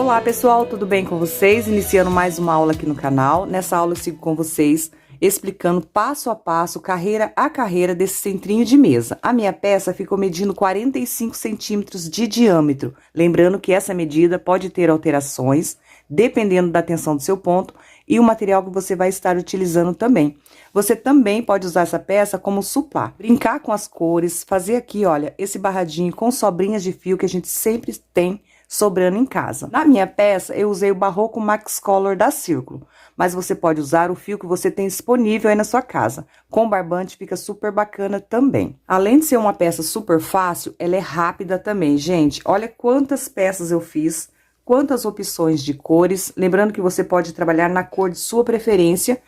Olá pessoal, tudo bem com vocês? Iniciando mais uma aula aqui no canal. Nessa aula eu sigo com vocês explicando passo a passo, carreira a carreira desse centrinho de mesa. A minha peça ficou medindo 45 centímetros de diâmetro. Lembrando que essa medida pode ter alterações, dependendo da tensão do seu ponto e o material que você vai estar utilizando também. Você também pode usar essa peça como suplá, brincar com as cores, fazer aqui, olha, esse barradinho com sobrinhas de fio que a gente sempre tem sobrando em casa. Na minha peça, eu usei o Barroco Max Color da Círculo, mas você pode usar o fio que você tem disponível aí na sua casa. Com barbante fica super bacana também. Além de ser uma peça super fácil, ela é rápida também, gente. Olha quantas peças eu fiz, quantas opções de cores. Lembrando que você pode trabalhar na cor de sua preferência.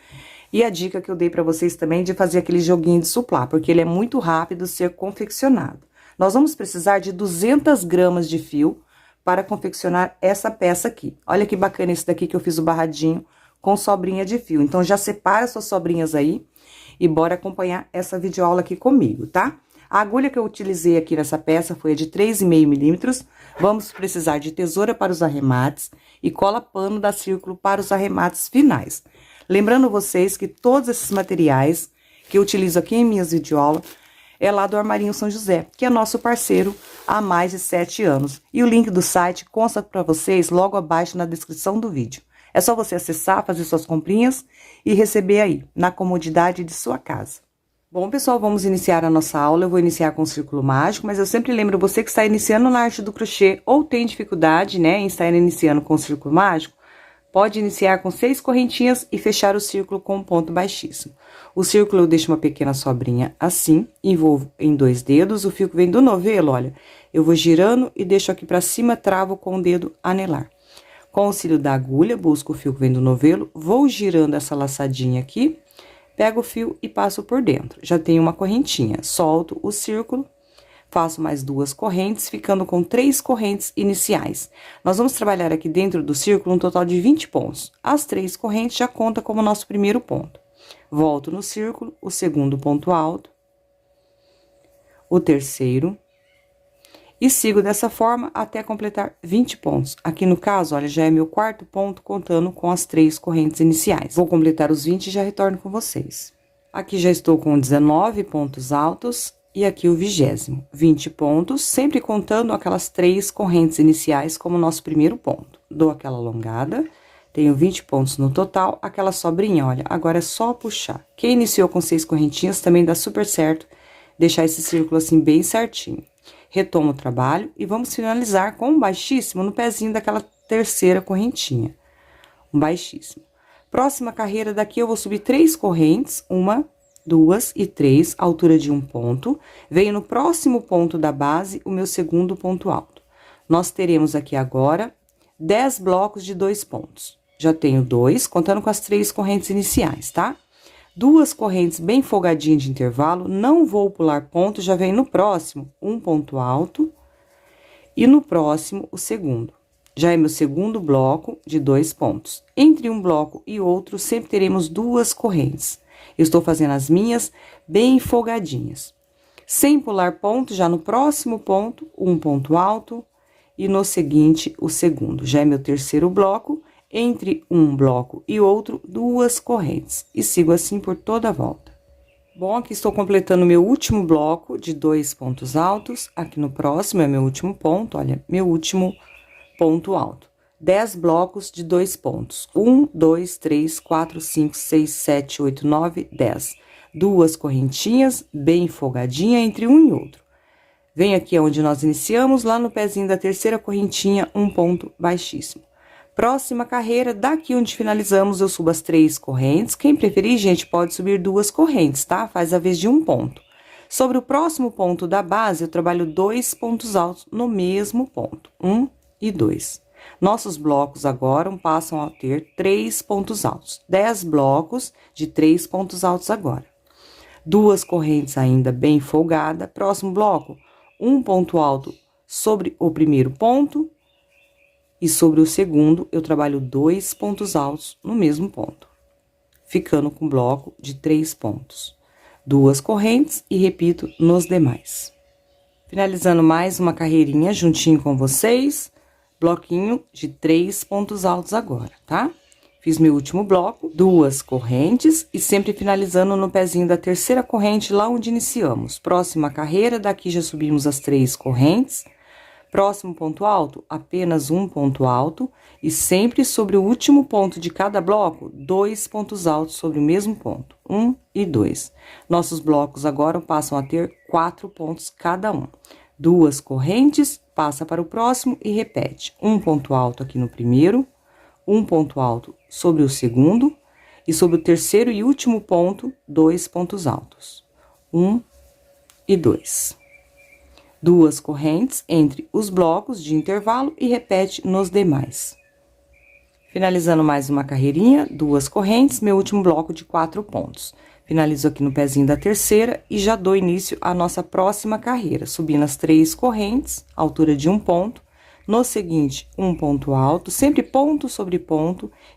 E a dica que eu dei para vocês também de fazer aquele joguinho de suplá, porque ele é muito rápido de ser confeccionado. Nós vamos precisar de 200 gramas de fio para confeccionar essa peça aqui. Olha que bacana esse daqui que eu fiz o barradinho com sobrinha de fio. Então, já separa suas sobrinhas aí e bora acompanhar essa videoaula aqui comigo, tá? A agulha que eu utilizei aqui nessa peça foi a de 3,5 milímetros. Vamos precisar de tesoura para os arremates e cola pano da Círculo para os arremates finais. Lembrando vocês que todos esses materiais que eu utilizo aqui em minhas videoaulas é lá do Armarinho São José, que é nosso parceiro há mais de 7 anos. E o link do site consta para vocês logo abaixo na descrição do vídeo. É só você acessar, fazer suas comprinhas e receber aí, na comodidade de sua casa. Bom, pessoal, vamos iniciar a nossa aula. Eu vou iniciar com o círculo mágico, mas eu sempre lembro você que está iniciando na arte do crochê ou tem dificuldade, né, em estar iniciando com o círculo mágico, pode iniciar com 6 correntinhas e fechar o círculo com um ponto baixíssimo. O círculo eu deixo uma pequena sobrinha assim, envolvo em 2 dedos, o fio que vem do novelo, olha, eu vou girando e deixo aqui pra cima, travo com o dedo anelar. Com o auxílio da agulha, busco o fio que vem do novelo, vou girando essa laçadinha aqui, pego o fio e passo por dentro. Já tenho uma correntinha, solto o círculo, faço mais 2 correntes, ficando com 3 correntes iniciais. Nós vamos trabalhar aqui dentro do círculo um total de 20 pontos. As 3 correntes já conta como nosso primeiro ponto. Volto no círculo, o segundo ponto alto, o terceiro, e sigo dessa forma até completar 20 pontos. Aqui no caso, olha, já é meu 4º ponto, contando com as 3 correntes iniciais. Vou completar os 20 e já retorno com vocês. Aqui já estou com 19 pontos altos. E aqui o 20º, 20 pontos, sempre contando aquelas 3 correntes iniciais como nosso primeiro ponto. Dou aquela alongada, tenho 20 pontos no total, aquela sobrinha, olha, agora é só puxar. Quem iniciou com 6 correntinhas também dá super certo, deixar esse círculo assim bem certinho. Retomo o trabalho e vamos finalizar com um baixíssimo no pezinho daquela 3ª correntinha. Um baixíssimo. Próxima carreira daqui eu vou subir 3 correntes, 1, 2 e 3, altura de um ponto. Venho no próximo ponto da base, o meu segundo ponto alto. Nós teremos aqui agora 10 blocos de 2 pontos. Já tenho 2, contando com as 3 correntes iniciais, tá? 2 correntes bem folgadinhas de intervalo, não vou pular ponto, já venho no próximo um ponto alto e no próximo o segundo. Já é meu segundo bloco de 2 pontos. Entre um bloco e outro, sempre teremos 2 correntes. Eu estou fazendo as minhas bem folgadinhas. Sem pular ponto, já no próximo ponto, um ponto alto. E no seguinte, o segundo. Já é meu 3º bloco. Entre um bloco e outro, 2 correntes. E sigo assim por toda a volta. Bom, aqui estou completando meu último bloco de 2 pontos altos. Aqui no próximo é meu último ponto, olha, meu último ponto alto. 10 blocos de 2 pontos. 1, 2, 3, 4, 5, 6, 7, 8, 9, 10. 2 correntinhas, bem folgadinha entre um e outro. Venho aqui onde nós iniciamos, lá no pezinho da 3ª correntinha, um ponto baixíssimo. Próxima carreira, daqui onde finalizamos, eu subo as 3 correntes. Quem preferir, gente, pode subir 2 correntes, tá? Faz a vez de um ponto. Sobre o próximo ponto da base, eu trabalho 2 pontos altos no mesmo ponto. 1 e 2. Nossos blocos agora passam a ter 3 pontos altos. 10 blocos de 3 pontos altos agora. 2 correntes ainda bem folgada. Próximo bloco, um ponto alto sobre o primeiro ponto. E sobre o segundo, eu trabalho 2 pontos altos no mesmo ponto. Ficando com bloco de 3 pontos. 2 correntes e repito nos demais. Finalizando mais uma carreirinha juntinho com vocês. bloquinho de 3 pontos altos agora, tá? Fiz meu último bloco, 2 correntes e sempre finalizando no pezinho da terceira corrente lá onde iniciamos. Próxima carreira, daqui já subimos as 3 correntes. Próximo ponto alto, apenas um ponto alto e sempre sobre o último ponto de cada bloco, 2 pontos altos sobre o mesmo ponto, 1 e 2. Nossos blocos agora passam a ter 4 pontos cada um. 2 correntes, passa para o próximo e repete. Um ponto alto aqui no primeiro, um ponto alto sobre o segundo e sobre o terceiro e último ponto, 2 pontos altos. 1 e 2. 2 correntes entre os blocos de intervalo e repete nos demais. Finalizando mais uma carreirinha, 2 correntes, meu último bloco de 4 pontos. Finalizo aqui no pezinho da terceira e já dou início à nossa próxima carreira, subindo as 3 correntes, altura de 1 ponto. No seguinte, um ponto alto, sempre ponto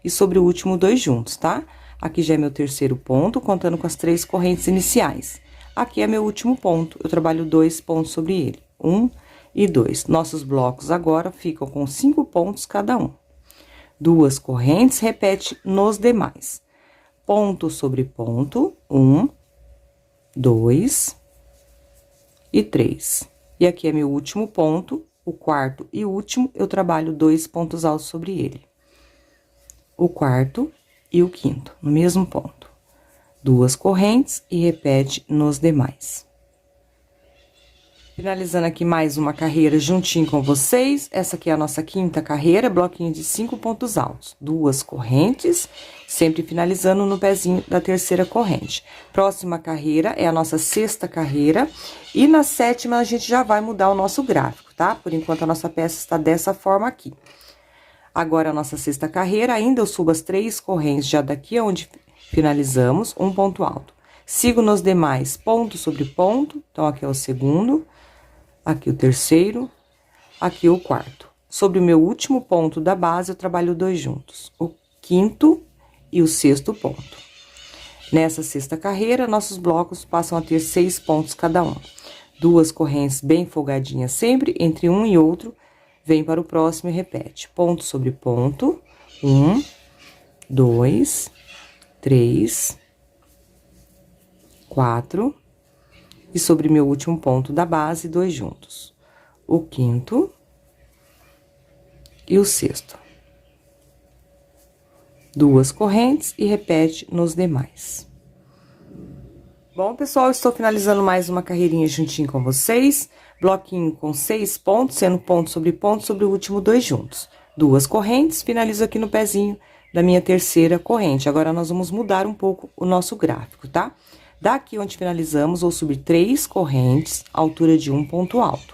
e sobre o último 2 juntos, tá? Aqui já é meu terceiro ponto, contando com as 3 correntes iniciais. Aqui é meu último ponto, eu trabalho 2 pontos sobre ele, 1 e 2. Nossos blocos agora ficam com 5 pontos cada um. 2 correntes, repete nos demais. Ponto sobre ponto, 1, 2 e 3. E aqui é meu último ponto, o quarto e último, eu trabalho 2 pontos altos sobre ele. O quarto e o quinto, no mesmo ponto. 2 correntes e repete nos demais. Finalizando aqui mais uma carreira juntinho com vocês. Essa aqui é a nossa quinta carreira, bloquinho de 5 pontos altos. 2 correntes, sempre finalizando no pezinho da terceira corrente. Próxima carreira é a nossa sexta carreira. E na sétima a gente já vai mudar o nosso gráfico, tá? Por enquanto a nossa peça está dessa forma aqui. Agora a nossa sexta carreira, ainda eu subo as 3 correntes já daqui onde finalizamos, um ponto alto. Sigo nos demais, ponto sobre ponto, então aqui é o segundo, aqui o terceiro, aqui o quarto. Sobre o meu último ponto da base, eu trabalho 2 juntos, o quinto e o sexto ponto. Nessa sexta carreira, nossos blocos passam a ter 6 pontos cada um. 2 correntes bem folgadinhas sempre, entre um e outro, vem para o próximo e repete. Ponto sobre ponto, 1, 2, 3, 4, e sobre meu último ponto da base, 2 juntos. O quinto e o sexto. 2 correntes e repete nos demais. Bom, pessoal, estou finalizando mais uma carreirinha juntinho com vocês. Bloquinho com 6 pontos, sendo ponto sobre o último 2 juntos. 2 correntes, finalizo aqui no pezinho da minha terceira corrente. Agora, nós vamos mudar um pouco o nosso gráfico, tá? Daqui onde finalizamos, vou subir 3 correntes, altura de 1 ponto alto.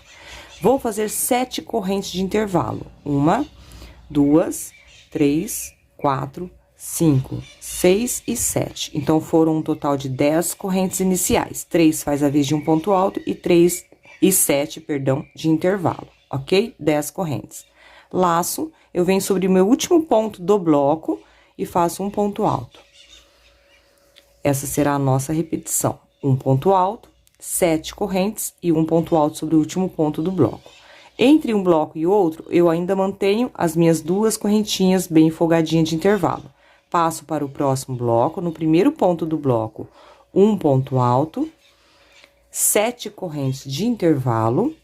Vou fazer 7 correntes de intervalo. 1, 2, 3, 4, 5, 6 e 7. Então, foram um total de 10 correntes iniciais. 3 faz a vez de 1 ponto alto e 7, perdão, de intervalo, ok? 10 correntes. Laço, eu venho sobre o meu último ponto do bloco e faço um ponto alto. Essa será a nossa repetição. Um ponto alto, 7 correntes e um ponto alto sobre o último ponto do bloco. Entre um bloco e outro, eu ainda mantenho as minhas 2 correntinhas bem folgadinhas de intervalo. Passo para o próximo bloco, no primeiro ponto do bloco, um ponto alto, 7 correntes de intervalo,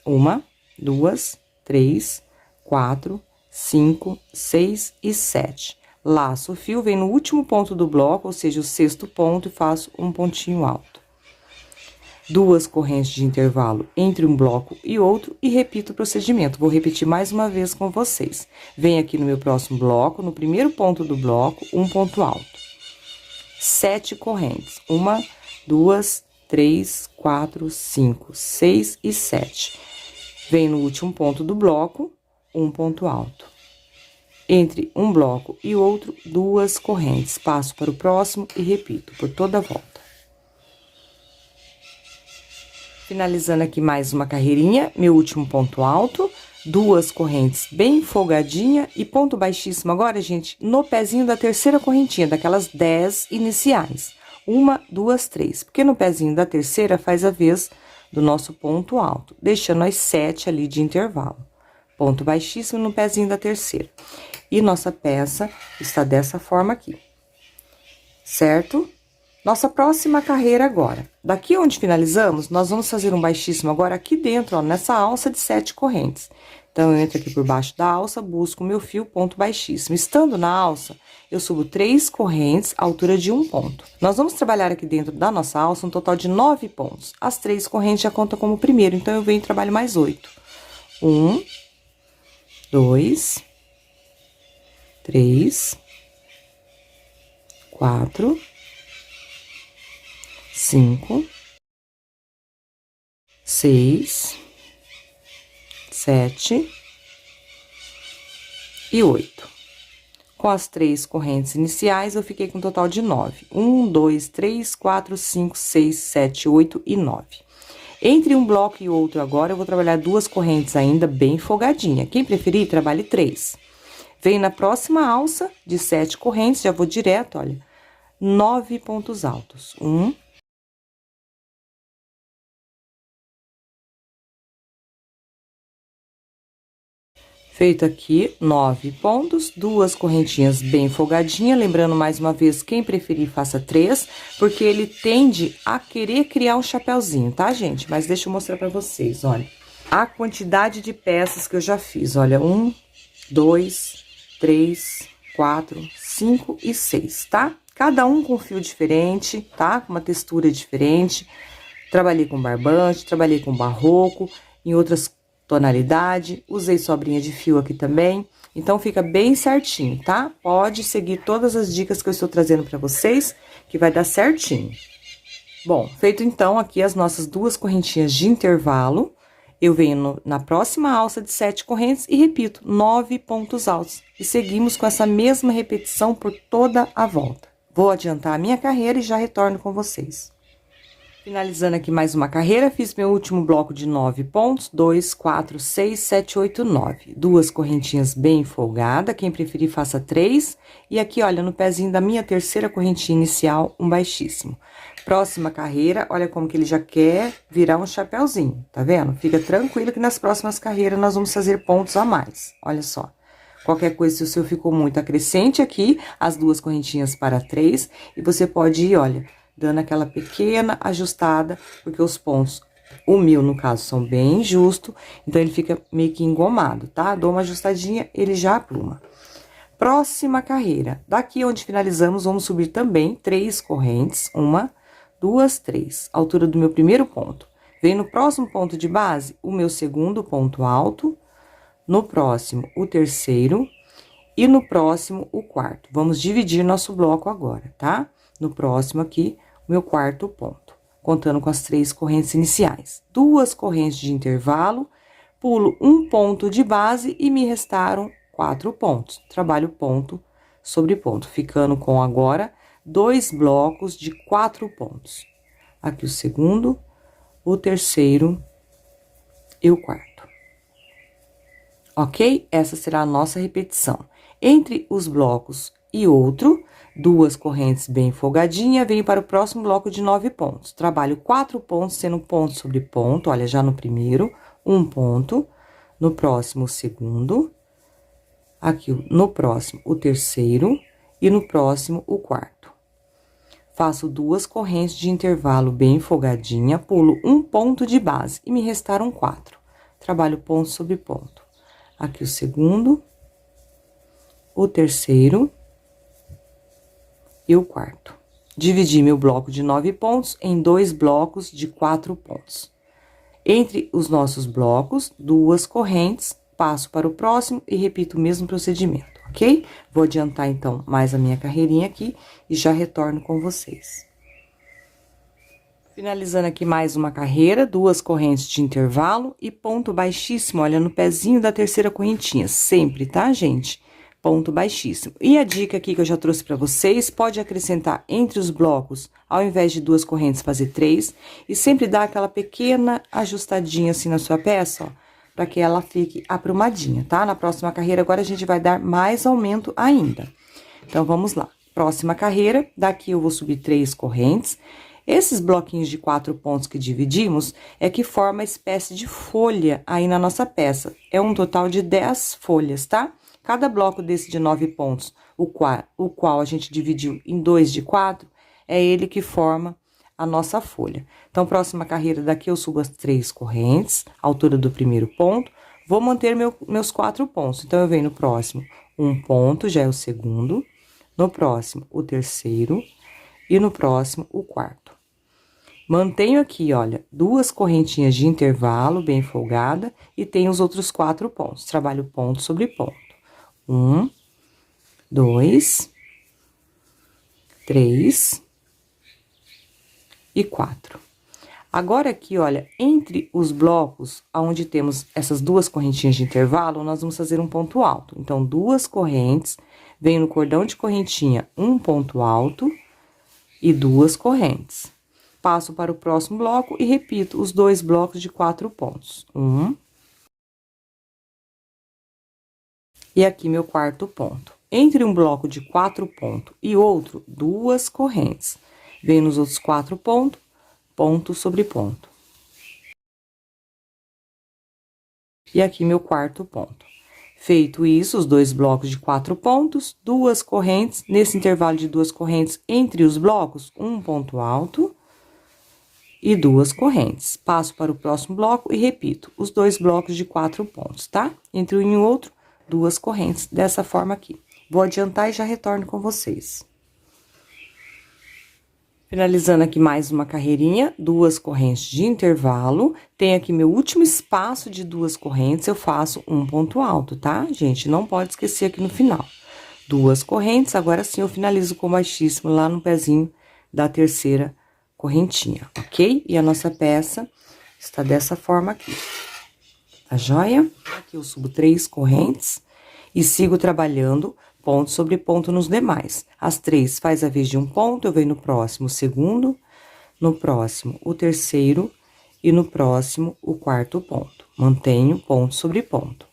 1, 2, 3, 4, 5, 6 e 7. Laço o fio, vem no último ponto do bloco, ou seja, o sexto ponto, e faço um pontinho alto. 2 correntes de intervalo entre um bloco e outro e repito o procedimento. Vou repetir mais uma vez com vocês. Venho aqui no meu próximo bloco, no primeiro ponto do bloco, um ponto alto. 7 correntes. 1, 2, 3, 4, 5, 6 e 7. Venho no último ponto do bloco, um ponto alto. Entre um bloco e outro, 2 correntes. Passo para o próximo e repito por toda a volta. Finalizando aqui mais uma carreirinha, meu último ponto alto, 2 correntes bem folgadinha e ponto baixíssimo agora, gente, no pezinho da terceira correntinha, daquelas 10 iniciais. 1, 2, 3, porque no pezinho da terceira faz a vez do nosso ponto alto, deixando as 7 ali de intervalo. ponto baixíssimo no pezinho da terceira. E nossa peça está dessa forma aqui, certo? Nossa próxima carreira agora. Daqui onde finalizamos, nós vamos fazer um baixíssimo agora aqui dentro, ó, nessa alça de 7 correntes. Então, eu entro aqui por baixo da alça, busco o meu fio, ponto baixíssimo. Estando na alça, eu subo 3 correntes, altura de 1 ponto. Nós vamos trabalhar aqui dentro da nossa alça um total de 9 pontos. As 3 correntes já contam como primeiro, então eu venho e trabalho mais 8. 1, 2, 3, 4, 5, 6, 7 e 8. Com as 3 correntes iniciais, eu fiquei com um total de 9. 1, 2, 3, 4, 5, 6, 7, 8 e 9. Entre um bloco e outro agora, eu vou trabalhar 2 correntes ainda bem folgadinha. Quem preferir, trabalhe 3. Venho na próxima alça de 7 correntes, já vou direto, olha, 9 pontos altos. 1, feito aqui 9 pontos, 2 correntinhas bem folgadinha, lembrando mais uma vez, quem preferir faça 3, porque ele tende a querer criar um chapéuzinho, tá, gente? Mas deixa eu mostrar pra vocês, olha, a quantidade de peças que eu já fiz, olha, 1, 2, 3, 4, 5 e 6, tá? Cada um com fio diferente, tá? Com uma textura diferente. Trabalhei com barbante, trabalhei com barroco, em outras tonalidade, usei sobrinha de fio aqui também, então fica bem certinho, tá? Pode seguir todas as dicas que eu estou trazendo para vocês, que vai dar certinho. Bom, feito então aqui as nossas 2 correntinhas de intervalo, eu venho na próxima alça de 7 correntes e repito, 9 pontos altos. E seguimos com essa mesma repetição por toda a volta. Vou adiantar a minha carreira e já retorno com vocês. Finalizando aqui mais uma carreira, fiz meu último bloco de 9 pontos, 2, 4, 6, 7, 8, 9. 2 correntinhas bem folgadas, quem preferir faça 3. E aqui, olha, no pezinho da minha terceira correntinha inicial, um baixíssimo. Próxima carreira, olha como que ele já quer virar um chapéuzinho, tá vendo? Fica tranquilo que nas próximas carreiras nós vamos fazer pontos a mais, olha só. Qualquer coisa, se o seu ficou muito acrescente aqui, as 2 correntinhas para 3, e você pode ir, olha, dando aquela pequena ajustada, porque os pontos, o meu, no caso, são bem justos, então ele fica meio que engomado, tá? Dou uma ajustadinha, ele já apluma. Próxima carreira. Daqui onde finalizamos, vamos subir também 3 correntes, 1, 2, 3, altura do meu primeiro ponto. Vem no próximo ponto de base, o meu segundo ponto alto, no próximo, o terceiro, e no próximo, o quarto. Vamos dividir nosso bloco agora, tá? No próximo aqui, o meu quarto ponto, contando com as 3 correntes iniciais. 2 correntes de intervalo, pulo um ponto de base e me restaram 4 pontos. Trabalho ponto sobre ponto, ficando com agora 2 blocos de 4 pontos. Aqui o segundo, o terceiro e o quarto. Ok? Essa será a nossa repetição. Entre os blocos e outro, 2 correntes bem folgadinha, venho para o próximo bloco de 9 pontos. Trabalho 4 pontos, sendo ponto sobre ponto, olha, já no primeiro, 1 ponto, no próximo, o segundo, aqui no próximo, o terceiro, e no próximo, o quarto. Faço 2 correntes de intervalo bem folgadinha, pulo 1 ponto de base, e me restaram 4. Trabalho ponto sobre ponto. Aqui o segundo, o terceiro e o quarto. Dividi meu bloco de 9 pontos em 2 blocos de 4 pontos. Entre os nossos blocos, 2 correntes, passo para o próximo e repito o mesmo procedimento, ok? Vou adiantar, então, mais a minha carreirinha aqui e já retorno com vocês. Finalizando aqui mais uma carreira, 2 correntes de intervalo e ponto baixíssimo, olha, no pezinho da terceira correntinha, sempre, tá, gente? Ponto baixíssimo. E a dica aqui que eu já trouxe para vocês, pode acrescentar entre os blocos, ao invés de 2 correntes, fazer 3, e sempre dar aquela pequena ajustadinha assim na sua peça, ó, para que ela fique aprumadinha, tá? Na próxima carreira, agora a gente vai dar mais aumento ainda. Então, vamos lá. Próxima carreira, daqui eu vou subir 3 correntes, Esses bloquinhos de 4 pontos que dividimos é que forma uma espécie de folha aí na nossa peça. É um total de 10 folhas, tá? Cada bloco desse de 9 pontos, o qual a gente dividiu em 2 de 4, é ele que forma a nossa folha. Então, próxima carreira daqui eu subo as 3 correntes, altura do primeiro ponto, vou manter meus 4 pontos. Então, eu venho no próximo um ponto, já é o segundo, no próximo o terceiro e no próximo o quarto. Mantenho aqui, olha, 2 correntinhas de intervalo bem folgada e tenho os outros 4 pontos. Trabalho ponto sobre ponto. 1, 2, 3 e 4. Agora aqui, olha, entre os blocos, onde temos essas 2 correntinhas de intervalo, nós vamos fazer um ponto alto. Então, 2 correntes, venho no cordão de correntinha, um ponto alto e 2 correntes. Passo para o próximo bloco e repito os 2 blocos de 4 pontos. 1. E aqui meu quarto ponto. Entre um bloco de 4 pontos e outro, 2 correntes. Venho nos outros 4 pontos, ponto sobre ponto. E aqui meu quarto ponto. Feito isso, os 2 blocos de 4 pontos, 2 correntes, nesse intervalo de 2 correntes entre os blocos, um ponto alto e 2 correntes. Passo para o próximo bloco e repito os 2 blocos de 4 pontos, tá? Entre um e o outro, 2 correntes, dessa forma aqui. Vou adiantar e já retorno com vocês. Finalizando aqui mais uma carreirinha, 2 correntes de intervalo. Tem aqui meu último espaço de 2 correntes, eu faço um ponto alto, tá? Gente, não pode esquecer aqui no final. 2 correntes, agora sim eu finalizo com baixíssimo lá no pezinho da terceira correntinha, ok? E a nossa peça está dessa forma aqui. Tá joia? Aqui eu subo 3 correntes e sigo trabalhando ponto sobre ponto nos demais. As 3 faz a vez de um ponto, eu venho no próximo o segundo, no próximo o terceiro e no próximo o quarto ponto. Mantenho ponto sobre ponto.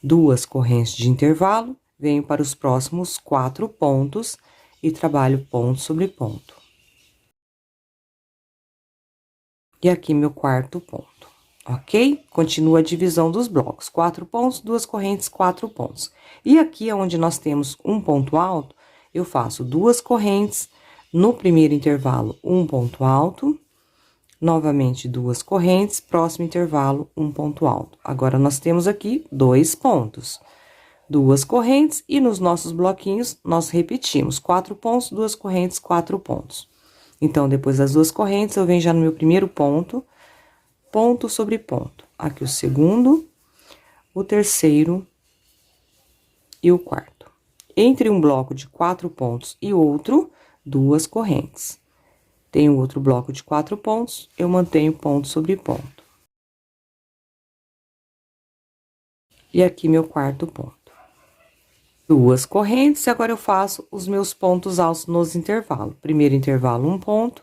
2 correntes de intervalo, venho para os próximos 4 pontos e trabalho ponto sobre ponto. E aqui meu quarto ponto. Ok? Continua a divisão dos blocos. 4 pontos, 2 correntes, 4 pontos. E aqui, onde nós temos um ponto alto, eu faço 2 correntes, no primeiro intervalo, um ponto alto, novamente 2 correntes, próximo intervalo, um ponto alto. Agora, nós temos aqui 2 pontos. 2 correntes, e nos nossos bloquinhos, nós repetimos 4 pontos, 2 correntes, 4 pontos. Então, depois das 2 correntes, eu venho já no meu primeiro ponto, ponto sobre ponto. Aqui o segundo, o terceiro e o quarto. Entre um bloco de 4 pontos e outro, 2 correntes. Tenho outro bloco de 4 pontos, eu mantenho ponto sobre ponto. E aqui meu quarto ponto. 2 correntes, e agora eu faço os meus pontos altos nos intervalos. Primeiro intervalo, um ponto,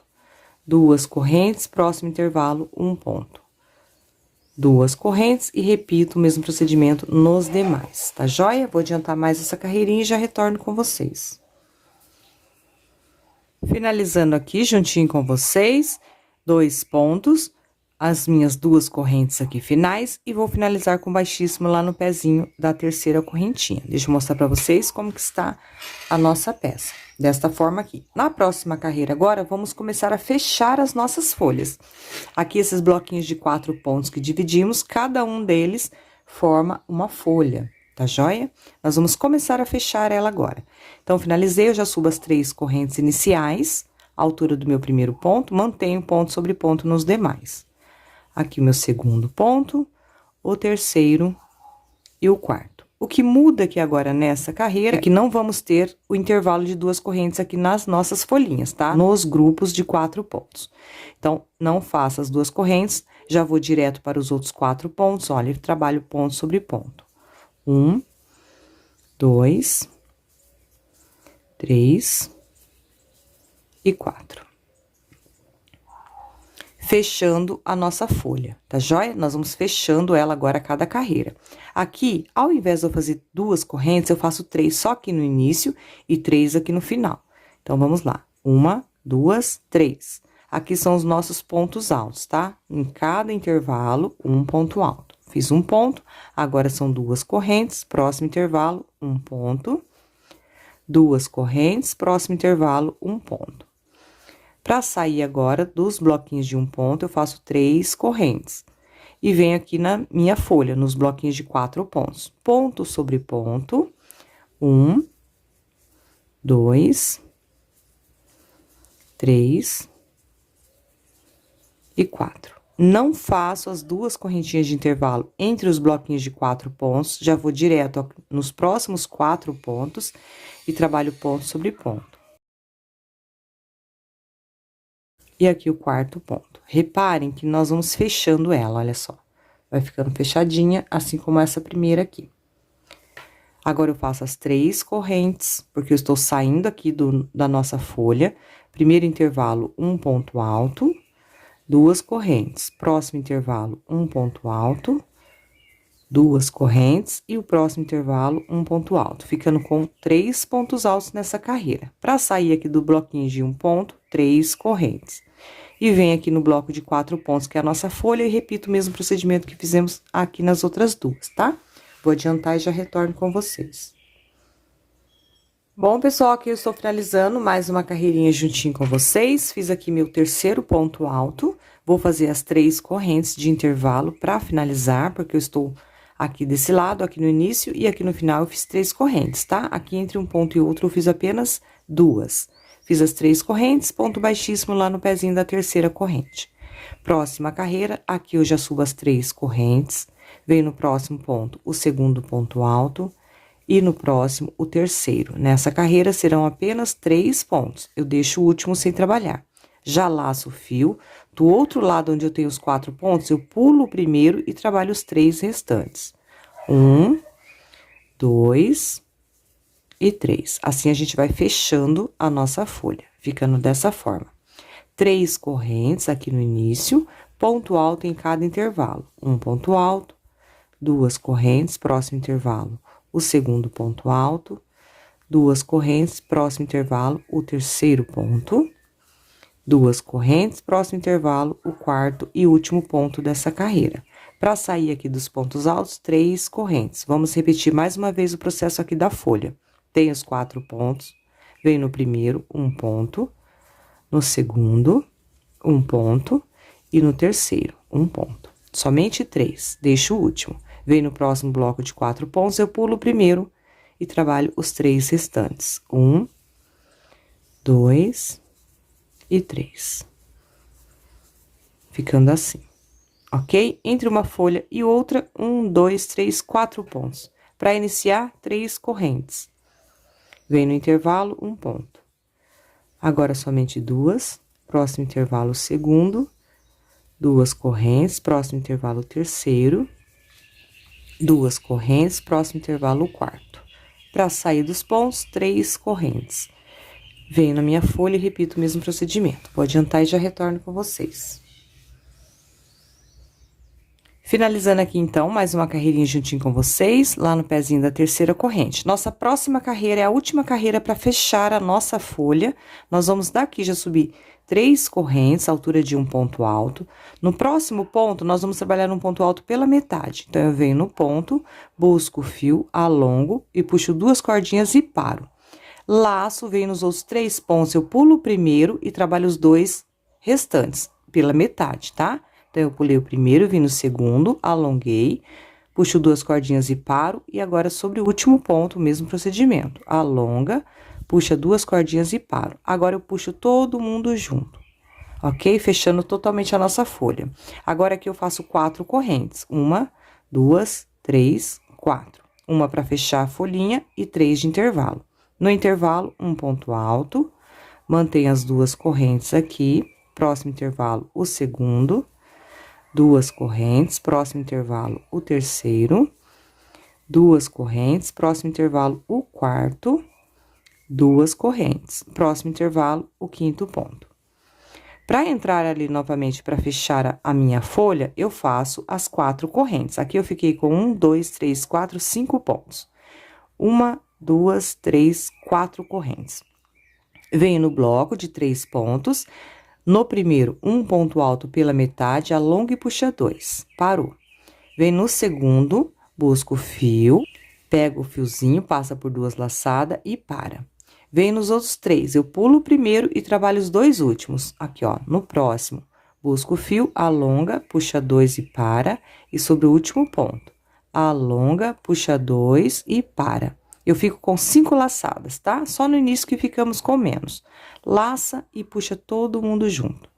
2 correntes, próximo intervalo, um ponto. 2 correntes e repito o mesmo procedimento nos demais, tá joia? Vou adiantar mais essa carreirinha e já retorno com vocês. Finalizando aqui, juntinho com vocês, 2 pontos, as minhas 2 correntes aqui finais e vou finalizar com baixíssimo lá no pezinho da terceira correntinha. Deixa eu mostrar pra vocês como que está a nossa peça, desta forma aqui. Na próxima carreira agora, vamos começar a fechar as nossas folhas. Aqui, esses bloquinhos de 4 pontos que dividimos, cada um deles forma uma folha, tá joia? Nós vamos começar a fechar ela agora. Então, finalizei, eu já subo as 3 correntes iniciais, a altura do meu primeiro ponto, mantenho ponto sobre ponto nos demais. Aqui o meu segundo ponto, o terceiro e o quarto. O que muda aqui agora nessa carreira é que não vamos ter o intervalo de 2 correntes aqui nas nossas folhinhas, tá? Nos grupos de 4 pontos. Então, não faço as 2 correntes, já vou direto para os outros 4 pontos. Olha, eu trabalho ponto sobre ponto. 1, 2, 3 e 4. Fechando a nossa folha, tá joia? Nós vamos fechando ela agora a cada carreira. Aqui, ao invés de eu fazer 2 correntes, eu faço 3 só aqui no início e 3 aqui no final. Então, vamos lá. 1, 2, 3. aqui são os nossos pontos altos, tá? Em cada intervalo, um ponto alto. Fiz um ponto, agora são duas correntes, próximo intervalo, um ponto. Duas correntes, próximo intervalo, um ponto. Para sair agora dos bloquinhos de um ponto, eu faço 3 correntes. E venho aqui na minha folha, nos bloquinhos de 4 pontos. Ponto sobre ponto, 1, 2, 3 e 4. Não faço as duas correntinhas de intervalo entre os bloquinhos de 4 pontos, já vou direto nos próximos 4 pontos e trabalho ponto sobre ponto. E aqui o quarto ponto. Reparem que nós vamos fechando ela, olha só. Vai ficando fechadinha, assim como essa primeira aqui. Agora, eu faço as 3 correntes, porque eu estou saindo aqui da nossa folha. Primeiro intervalo, um ponto alto. 2 correntes, próximo intervalo, um ponto alto, 2 correntes e o próximo intervalo, um ponto alto, ficando com 3 pontos altos nessa carreira. Para sair aqui do bloquinho de um ponto, 3 correntes. E vem aqui no bloco de 4 pontos, que é a nossa folha, e repito o mesmo procedimento que fizemos aqui nas outras duas, tá? Vou adiantar e já retorno com vocês. Bom, pessoal, aqui eu estou finalizando mais uma carreirinha juntinho com vocês. Fiz aqui meu terceiro ponto alto. Vou fazer as 3 correntes de intervalo para finalizar, porque eu estou aqui desse lado, aqui no início, e aqui no final eu fiz 3 correntes, tá? Aqui entre um ponto e outro eu fiz apenas 2. Fiz as 3 correntes, ponto baixíssimo lá no pezinho da terceira corrente. Próxima carreira, aqui eu já subo as 3 correntes. Venho no próximo ponto o segundo ponto alto. E no próximo, o terceiro. Nessa carreira, serão apenas 3 pontos. Eu deixo o último sem trabalhar. Já laço o fio. Do outro lado, onde eu tenho os 4 pontos, eu pulo o primeiro e trabalho os 3 restantes. 1, 2 e 3. Assim, a gente vai fechando a nossa folha, ficando dessa forma. 3 correntes aqui no início, ponto alto em cada intervalo. Um ponto alto, 2 correntes, próximo intervalo. O segundo ponto alto, 2 correntes, próximo intervalo, o terceiro ponto, 2 correntes, próximo intervalo, o quarto e último ponto dessa carreira. Para sair aqui dos pontos altos, 3 correntes. Vamos repetir mais uma vez o processo aqui da folha. Tem os 4 pontos, venho no primeiro, um ponto, no segundo, um ponto, e no terceiro, um ponto. Somente 3, deixo o último. Venho no próximo bloco de 4 pontos, eu pulo o primeiro e trabalho os 3 restantes. 1, 2 e 3. Ficando assim, ok? Entre uma folha e outra, 1, 2, 3, 4 pontos. Para iniciar, 3 correntes. Venho no intervalo, um ponto. Agora, somente 2, próximo intervalo, segundo. 2 correntes, próximo intervalo, terceiro. 2 correntes, próximo intervalo, o quarto. Para sair dos pontos, 3 correntes. Venho na minha folha e repito o mesmo procedimento. Vou adiantar e já retorno com vocês. Finalizando aqui, então, mais uma carreirinha juntinho com vocês, lá no pezinho da terceira corrente. Nossa próxima carreira é a última carreira para fechar a nossa folha. Nós vamos daqui já subir 3 correntes, altura de um ponto alto. No próximo ponto, nós vamos trabalhar um ponto alto pela metade. Então, eu venho no ponto, busco o fio, alongo e puxo 2 cordinhas e paro. Laço, venho nos outros 3 pontos, eu pulo o primeiro e trabalho os 2 restantes, pela metade, tá? Então, eu pulei o primeiro, vim no segundo, alonguei, puxo 2 cordinhas e paro. E agora, sobre o último ponto, o mesmo procedimento. Alonga, puxa 2 cordinhas e paro. Agora, eu puxo todo mundo junto, ok? Fechando totalmente a nossa folha. Agora, aqui eu faço 4 correntes. 1, 2, 3, 4. Uma para fechar a folhinha e 3 de intervalo. No intervalo, um ponto alto, mantenho as 2 correntes aqui. Próximo intervalo, o segundo. 2 correntes, próximo intervalo, o terceiro. 2 correntes, próximo intervalo, o quarto. 2 correntes, próximo intervalo, o quinto ponto. Para entrar ali novamente, para fechar a minha folha, eu faço as 4 correntes. Aqui eu fiquei com 1, 2, 3, 4, 5 pontos. 1, 2, 3, 4 correntes. Venho no bloco de 3 pontos. No primeiro, um ponto alto pela metade, alonga e puxa 2. Parou. Vem no segundo, busca o fio, pega o fiozinho, passa por 2 laçadas e para. Vem nos outros 3, eu pulo o primeiro e trabalho os 2 últimos. Aqui, ó, no próximo, busca o fio, alonga, puxa 2 e para. E sobre o último ponto, alonga, puxa 2 e para. Eu fico com 5 laçadas, tá? Só no início que ficamos com menos. Laça e puxa todo mundo junto.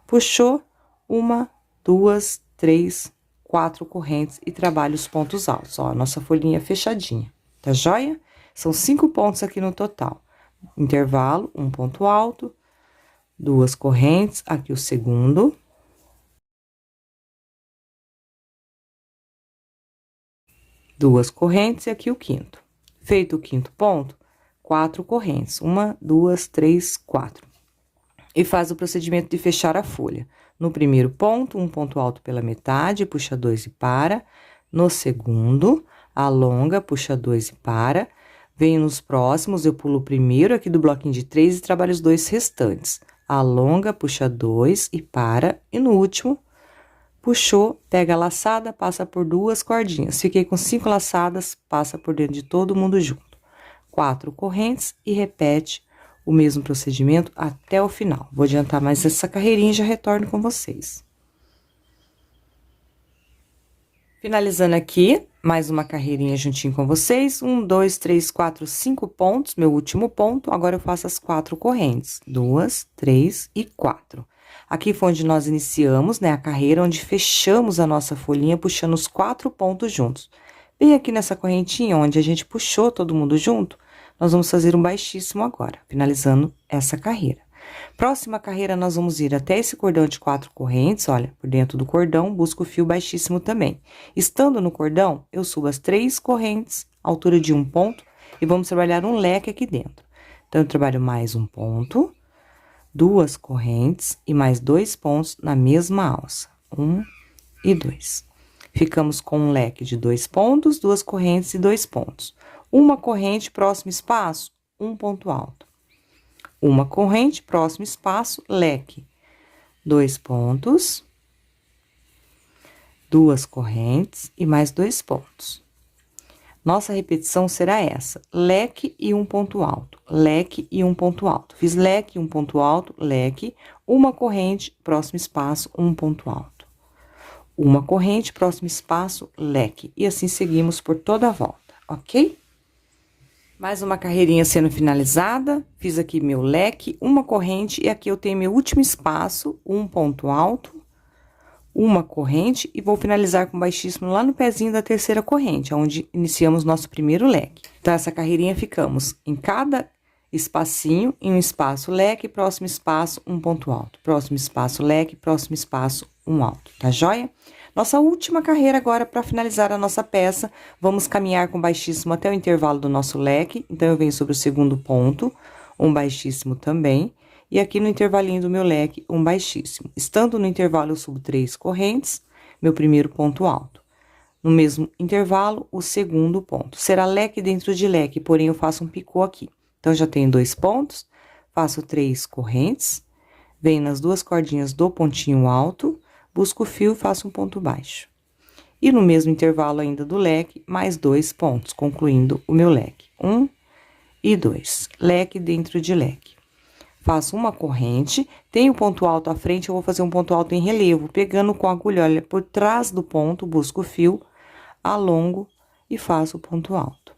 Puxou, 1, 2, 3, 4 correntes e trabalha os pontos altos. Ó, a nossa folhinha fechadinha, tá joia? São 5 pontos aqui no total. Intervalo, um ponto alto, 2 correntes, aqui o segundo. Duas correntes e aqui o quinto. Feito o quinto ponto, 4 correntes. 1, 2, 3, 4. E faz o procedimento de fechar a folha. No primeiro ponto, um ponto alto pela metade, puxa 2 e para. No segundo, alonga, puxa 2 e para. Venho nos próximos, eu pulo o primeiro aqui do bloquinho de 3 e trabalho os 2 restantes. Alonga, puxa 2 e para. E no último, puxou, pega a laçada, passa por 2 cordinhas. Fiquei com 5 laçadas, passa por dentro de todo mundo junto. 4 correntes e repete o mesmo procedimento até o final. Vou adiantar mais essa carreirinha e já retorno com vocês. Finalizando aqui, mais uma carreirinha juntinho com vocês. 1, 2, 3, 4, 5 pontos, meu último ponto. Agora eu faço as 4 correntes. 2, 3 e 4. Aqui foi onde nós iniciamos, né, a carreira, onde fechamos a nossa folhinha, puxando os 4 pontos juntos. Bem aqui nessa correntinha, onde a gente puxou todo mundo junto, nós vamos fazer um baixíssimo agora, finalizando essa carreira. Próxima carreira, nós vamos ir até esse cordão de 4 correntes, olha, por dentro do cordão, busco o fio baixíssimo também. Estando no cordão, eu subo as 3 correntes, altura de um ponto, e vamos trabalhar um leque aqui dentro. Então, eu trabalho mais um ponto, 2 correntes e mais 2 pontos na mesma alça. 1 e 2. Ficamos com um leque de 2 pontos, 2 correntes e 2 pontos. Uma corrente, próximo espaço, um ponto alto. Uma corrente, próximo espaço, leque. 2 pontos, 2 correntes e mais 2 pontos. Nossa repetição será essa: leque e um ponto alto, leque e um ponto alto. Fiz leque, um ponto alto, leque, uma corrente, próximo espaço, um ponto alto. Uma corrente, próximo espaço, leque. E assim seguimos por toda a volta, ok? Mais uma carreirinha sendo finalizada. Fiz aqui meu leque, uma corrente, e aqui eu tenho meu último espaço, um ponto alto, uma corrente, e vou finalizar com baixíssimo lá no pezinho da terceira corrente, onde iniciamos nosso primeiro leque. Então, essa carreirinha ficamos em cada espacinho, em um espaço leque, próximo espaço, um ponto alto. Próximo espaço leque, próximo espaço, um alto, tá joia? Nossa última carreira agora, para finalizar a nossa peça, vamos caminhar com baixíssimo até o intervalo do nosso leque. Então, eu venho sobre o segundo ponto, um baixíssimo também. E aqui no intervalinho do meu leque, um baixíssimo. Estando no intervalo, eu subo 3 correntes, meu primeiro ponto alto. No mesmo intervalo, o segundo ponto. Será leque dentro de leque, porém, eu faço um picô aqui. Então, já tenho 2 pontos, faço 3 correntes, venho nas 2 cordinhas do pontinho alto, busco o fio e faço um ponto baixo. E no mesmo intervalo ainda do leque, mais 2 pontos, concluindo o meu leque. 1 e 2. Leque dentro de leque. Faço uma corrente, tenho ponto alto à frente, eu vou fazer um ponto alto em relevo, pegando com a agulha, olha, por trás do ponto, busco o fio, alongo e faço o ponto alto.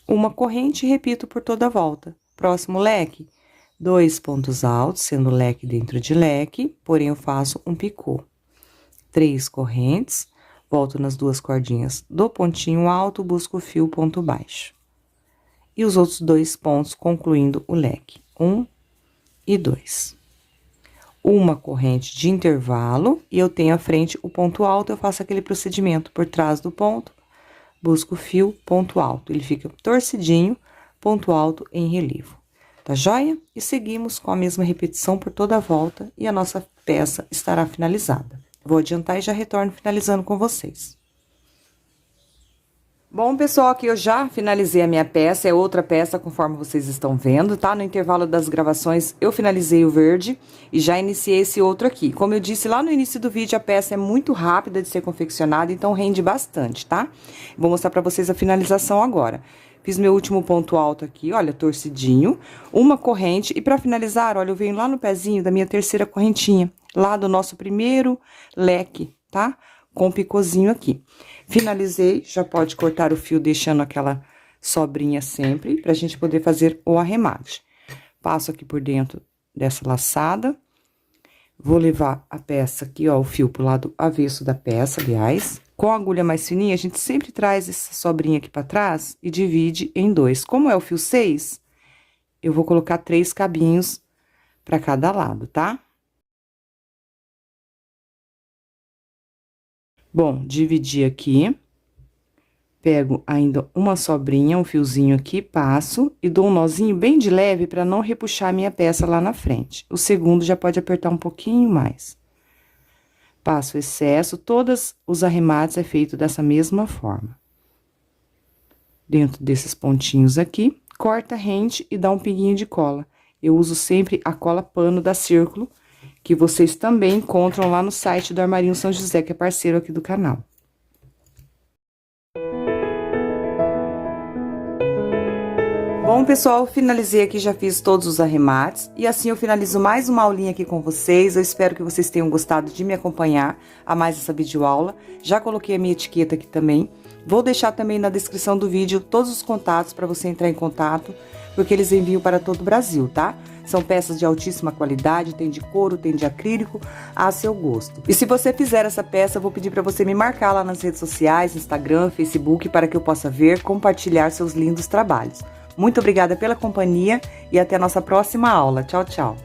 Uma corrente e repito por toda a volta. Próximo leque, 2 pontos altos, sendo leque dentro de leque, porém eu faço um picô. 3 correntes, volto nas 2 cordinhas do pontinho alto, busco o fio, ponto baixo. E os outros 2 pontos concluindo o leque. 1 e 2. Uma corrente de intervalo e eu tenho à frente o ponto alto, eu faço aquele procedimento por trás do ponto, busco o fio, ponto alto. Ele fica torcidinho, ponto alto em relevo. Tá joia? E seguimos com a mesma repetição por toda a volta e a nossa peça estará finalizada. Vou adiantar e já retorno finalizando com vocês. Bom, pessoal, aqui eu já finalizei a minha peça, é outra peça conforme vocês estão vendo, tá? No intervalo das gravações eu finalizei o verde e já iniciei esse outro aqui. Como eu disse lá no início do vídeo, a peça é muito rápida de ser confeccionada, então rende bastante, tá? Vou mostrar pra vocês a finalização agora. Fiz meu último ponto alto aqui, olha, torcidinho, uma corrente e pra finalizar, olha, eu venho lá no pezinho da minha terceira correntinha, lá do nosso primeiro leque, tá? Com o picôzinho aqui. Finalizei, já pode cortar o fio deixando aquela sobrinha sempre, pra gente poder fazer o arremate. Passo aqui por dentro dessa laçada. Vou levar a peça aqui, ó, o fio pro lado avesso da peça, aliás. Com a agulha mais fininha, a gente sempre traz essa sobrinha aqui pra trás e divide em dois. Como é o fio 6, eu vou colocar 3 cabinhos pra cada lado, tá? Bom, dividi aqui, pego ainda uma sobrinha, um fiozinho aqui, passo e dou um nozinho bem de leve para não repuxar a minha peça lá na frente. O segundo já pode apertar um pouquinho mais. Passo o excesso, todos os arremates é feito dessa mesma forma. Dentro desses pontinhos aqui, corta, rente e dá um pinguinho de cola. Eu uso sempre a cola pano da Círculo, que vocês também encontram lá no site do Armarinho São José, que é parceiro aqui do canal. Bom, pessoal, finalizei aqui, já fiz todos os arremates. E assim eu finalizo mais uma aulinha aqui com vocês. Eu espero que vocês tenham gostado de me acompanhar a mais essa videoaula. Já coloquei a minha etiqueta aqui também. Vou deixar também na descrição do vídeo todos os contatos para você entrar em contato, porque eles enviam para todo o Brasil, tá? São peças de altíssima qualidade, tem de couro, tem de acrílico, a seu gosto. E se você fizer essa peça, eu vou pedir para você me marcar lá nas redes sociais, Instagram, Facebook, para que eu possa ver, compartilhar seus lindos trabalhos. Muito obrigada pela companhia e até a nossa próxima aula. Tchau, tchau!